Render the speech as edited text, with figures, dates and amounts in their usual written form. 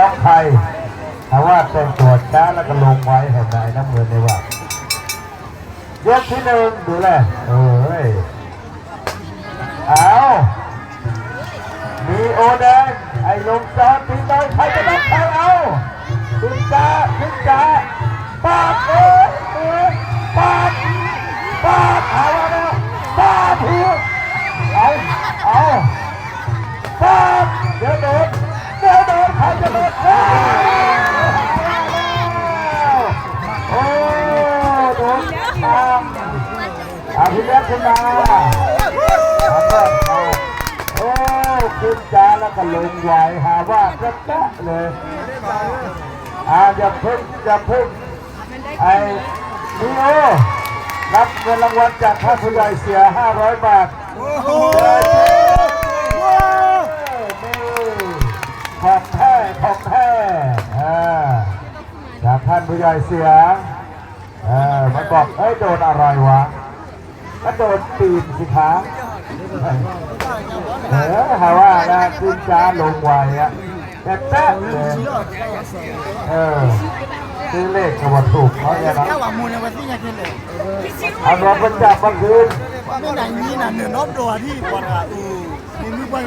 น้องไทยถ้าว่าแต่งตัวช้าแล้วก็ลงไว้เห็นไหมน้ำเงินเลยว่ายกที่หนึ่งดูแลเอ้ยเอามีโอแดงไอ้ลงจอทีน้อยใครจะรับใครเอาขึ้นจ้าปาดปาดเอาแล้วปาดหัวเอาปาดเดี๋ยวโดนใครจะโดนโอ้โดนทางพี่เล็กขึ้นมาโอ้ขึ้นจ้าแล้วก็ลงไหวหาว่าจะแตะเลยอย่าพึ่งไอ้นีโอรับเงินรางวัลจากท่านผู้ใหญ่เสีย500 บาทของแท้จากท่านผู้ใหญ่เสียมันบอกโดนอะไรวะก็โดนตีนสิคะหาว่านะขึ้นจ้าลงไหวแตะเลยซื้อเลขกับวัตถุเขาเนี่ยนะเอาเราไปจับมาคืนไม่ไหนนี้น่ะเนื้อน้อมตัวที่ปวดอ่ะนี่ไม่